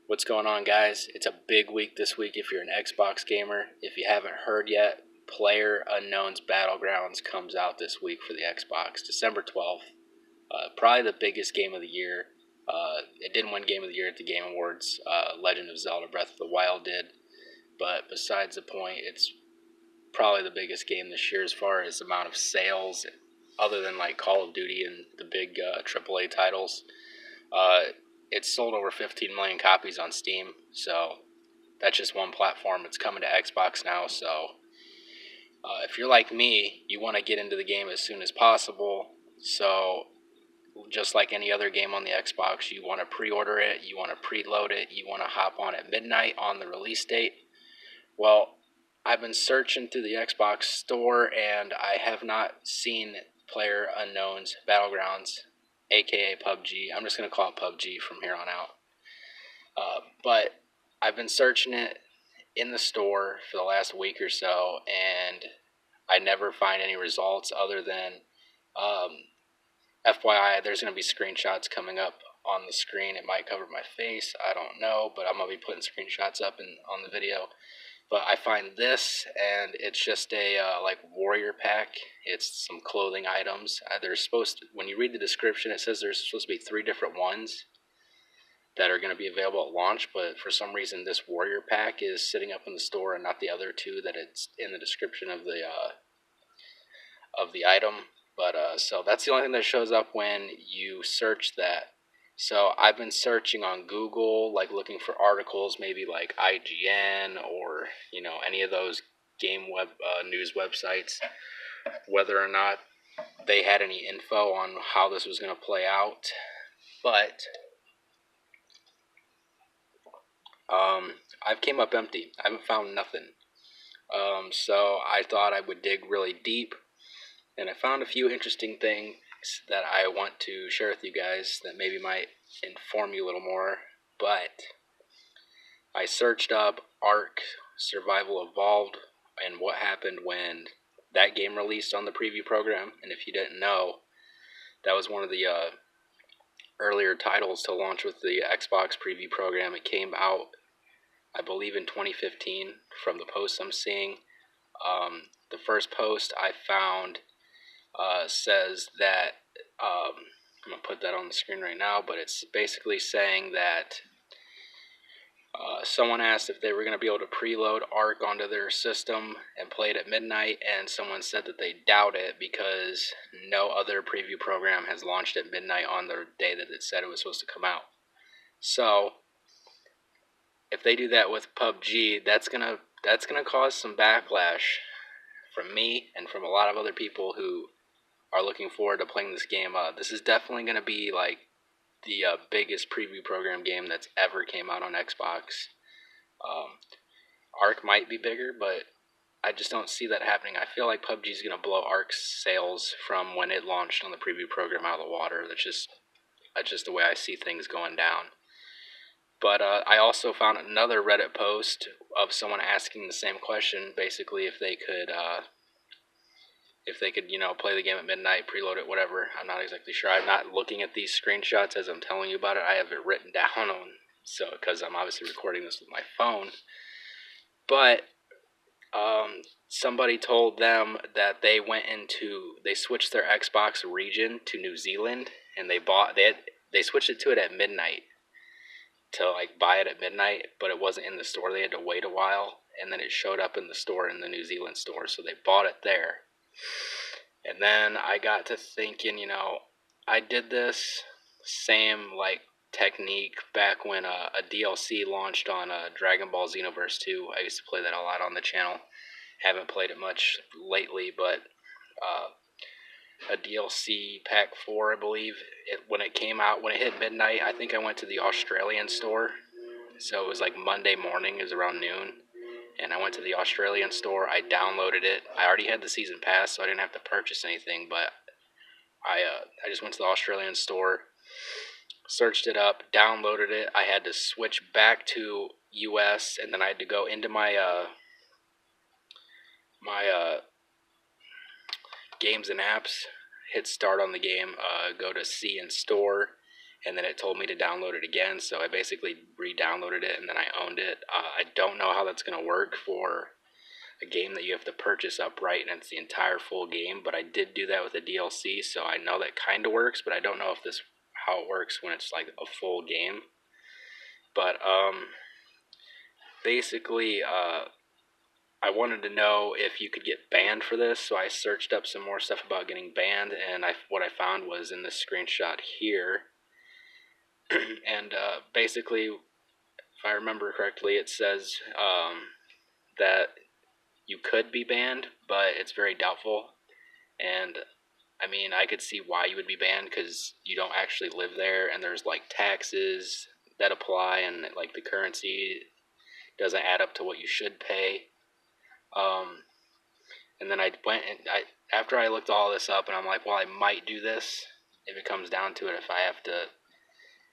What's going on, guys? It's a big week this week if you're an Xbox gamer. If you haven't heard yet, PlayerUnknown's BattleGrounds comes out this week for the Xbox, December 12th. Probably the biggest game of the year. It didn't win Game of the Year at the Game Awards. Legend of Zelda Breath of the Wild did. But besides the point, it's probably the biggest game this year as far as amount of sales, other than like Call of Duty and the big AAA titles. It's sold over 15 million copies on Steam, so that's just one platform. It's coming to Xbox now, so if you're like me, you want to get into the game as soon as possible. So just like any other game on the Xbox, you want to pre-order it, you want to preload it, you want to hop on at midnight on the release date. Well, I've been searching through the Xbox store, and I have not seen PlayerUnknown's BattleGrounds, aka PUBG. I'm just going to call it PUBG from here on out. But I've been searching it in the store for the last week or so, and I never find any results other than, FYI, there's going to be screenshots coming up on the screen. It might cover my face, I don't know, but I'm going to be putting screenshots up on the video. But I find this, and it's just a like warrior pack. It's some clothing items. There's supposed to, when you read the description, it says there's supposed to be 3 different ones that are going to be available at launch. But for some reason, this warrior pack is sitting up in the store, and not the other 2 that it's in the description of the item. But so that's the only thing that shows up when you search that. So I've been searching on Google, like looking for articles, maybe like IGN or any of those game web news websites, whether or not they had any info on how this was going to play out. But I've came up empty. I haven't found nothing. So I thought I would dig really deep, and I found a few interesting things that I want to share with you guys that maybe might inform you a little more. But I searched up Ark Survival Evolved and what happened when that game released on the preview program. And if you didn't know, that was one of the earlier titles to launch with the Xbox preview program. It came out, I believe, in 2015 from the posts I'm seeing. The first post I found says that, I'm going to put that on the screen right now, but it's basically saying that someone asked if they were going to be able to preload Ark onto their system and play it at midnight, and someone said that they doubt it because no other preview program has launched at midnight on the day that it said it was supposed to come out. So if they do that with PUBG, that's gonna cause some backlash from me and from a lot of other people who are looking forward to playing this game. This is definitely going to be like the biggest preview program game that's ever came out on Xbox. Ark might be bigger, but I just don't see that happening. I feel like PUBG is going to blow Ark's sales from when it launched on the preview program out of the water. That's just the way I see things going down. But I also found another Reddit post of someone asking the same question, basically if they could play the game at midnight, preload it, whatever. I'm not exactly sure. I'm not looking at these screenshots as I'm telling you about it. I have it written down because I'm obviously recording this with my phone. But somebody told them that they switched their Xbox region to New Zealand, and they switched it to it at midnight to like buy it at midnight, but it wasn't in the store. They had to wait a while, and then it showed up in the store, in the New Zealand store, so they bought it there. And then I got to thinking, I did this same like technique back when a DLC launched on Dragon Ball Xenoverse 2. I used to play that a lot on the channel. Haven't played it much lately, but a DLC pack 4, I believe, when it came out, when it hit midnight, I think I went to the Australian store. So it was like Monday morning, it was around noon. And I went to the Australian store, I downloaded it. I already had the season pass, so I didn't have to purchase anything, but I just went to the Australian store, searched it up, downloaded it. I had to switch back to US, and then I had to go into my games and apps, hit start on the game, go to see and store, and then it told me to download it again, so I basically re-downloaded it, and then I owned it. I don't know how that's going to work for a game that you have to purchase upright, and it's the entire full game, but I did do that with the DLC, so I know that kind of works, but I don't know if this how it works when it's like a full game. But basically, I wanted to know if you could get banned for this, so I searched up some more stuff about getting banned, and what I found was in this screenshot here. And basically, if I remember correctly, it says that you could be banned, but it's very doubtful. And I mean, I could see why you would be banned, because you don't actually live there, and there's like taxes that apply, and like the currency doesn't add up to what you should pay. And then I went and after I looked all this up, and I'm like, well, I might do this if it comes down to it.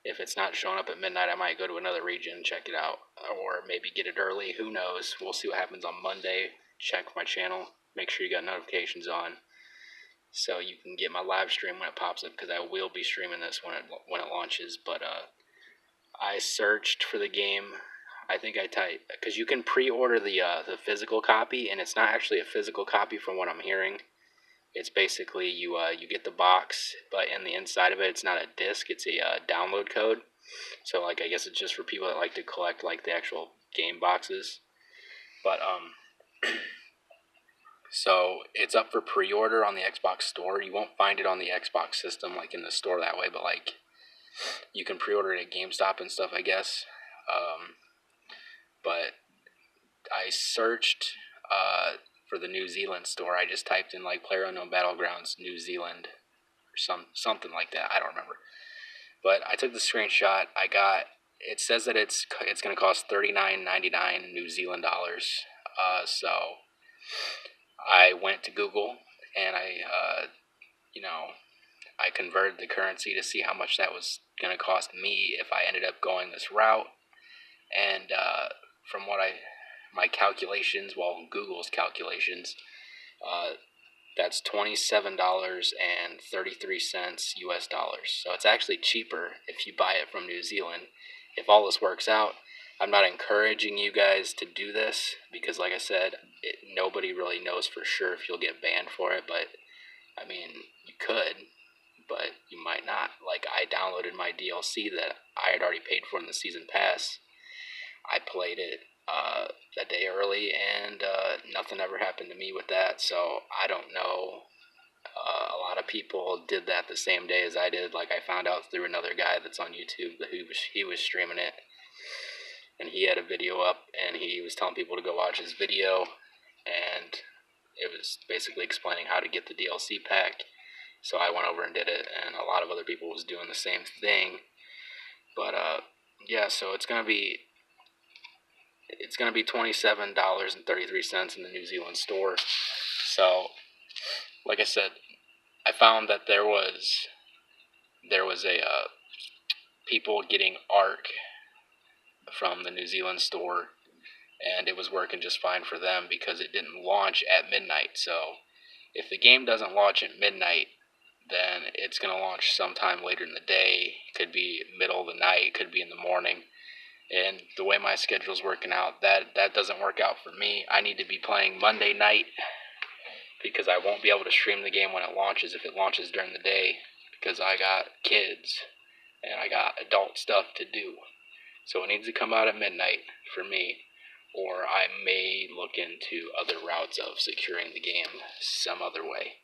If it's not showing up at midnight, I might go to another region and check it out, or maybe get it early. Who knows? We'll see what happens on Monday. Check my channel. Make sure you got notifications on, so you can get my live stream when it pops up, because I will be streaming this when it launches. But I searched for the game. I think I typed, because you can pre-order the physical copy, and it's not actually a physical copy from what I'm hearing. It's basically you get the box, but in the inside of it, it's not a disc. It's a download code. So like, I guess it's just for people that like to collect like the actual game boxes. But so it's up for pre-order on the Xbox store. You won't find it on the Xbox system like in the store that way, but like you can pre-order it at GameStop and stuff, I guess. But I searched for the New Zealand store. I just typed in like PlayerUnknown BattleGrounds New Zealand or something like that. I don't remember. But I took the screenshot. It says that it's going to cost $39.99 New Zealand dollars. So I went to Google, and I converted the currency to see how much that was going to cost me if I ended up going this route. And from my calculations, Google's calculations, that's $27.33 US dollars. So it's actually cheaper if you buy it from New Zealand. If all this works out, I'm not encouraging you guys to do this, because like I said, nobody really knows for sure if you'll get banned for it. But I mean, you could, but you might not. Like, I downloaded my DLC that I had already paid for in the season pass. I played it a day early, and nothing ever happened to me with that. So I don't know. A lot of people did that the same day as I did. Like, I found out through another guy that's on YouTube that he was streaming it, and he had a video up, and he was telling people to go watch his video, and it was basically explaining how to get the DLC pack. So I went over and did it, and a lot of other people was doing the same thing. But yeah, so it's gonna be $27.33 in the New Zealand store. So, like I said, I found that there was a people getting ARC from the New Zealand store, and it was working just fine for them because it didn't launch at midnight. So if the game doesn't launch at midnight, then it's going to launch sometime later in the day. It could be middle of the night, could be in the morning. And the way my schedule's working out, that doesn't work out for me. I need to be playing Monday night, because I won't be able to stream the game when it launches if it launches during the day, because I got kids and I got adult stuff to do. So it needs to come out at midnight for me, or I may look into other routes of securing the game some other way.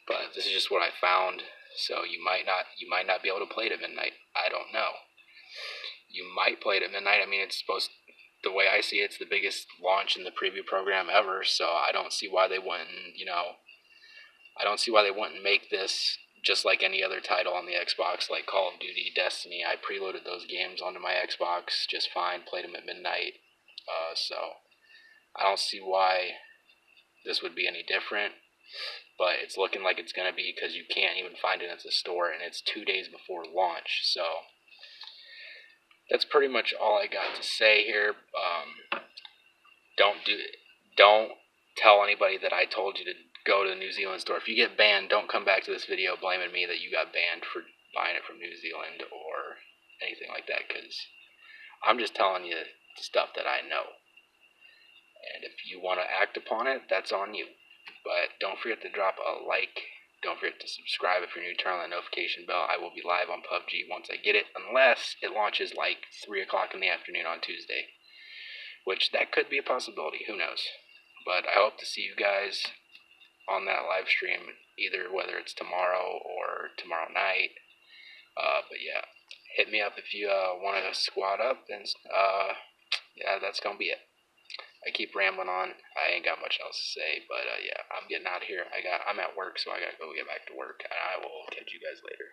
But this is just what I found. So you might not be able to play it at midnight. I don't know. You might play it at midnight. I mean, the way I see it, it's the biggest launch in the preview program ever. So I don't see why they wouldn't, make this just like any other title on the Xbox, like Call of Duty, Destiny. I preloaded those games onto my Xbox just fine, played them at midnight. So I don't see why this would be any different. But it's looking like it's going to be, because you can't even find it at the store, and it's 2 days before launch. So that's pretty much all I got to say here. Don't tell anybody that I told you to go to the New Zealand store. If you get banned, don't come back to this video blaming me that you got banned for buying it from New Zealand, or anything like that, because I'm just telling you the stuff that I know. And if you want to act upon it, that's on you. But don't forget to drop a like. Don't forget to subscribe if you're new. Turn on the notification bell. I will be live on PUBG once I get it, unless it launches like 3 o'clock in the afternoon on Tuesday, which that could be a possibility. Who knows? But I hope to see you guys on that live stream, either whether it's tomorrow or tomorrow night. But yeah, hit me up if you want to squad up, and yeah, that's gonna be it. I keep rambling on. I ain't got much else to say, but yeah, I'm getting out of here. I'm at work, so I gotta go get back to work, and I will catch you guys later.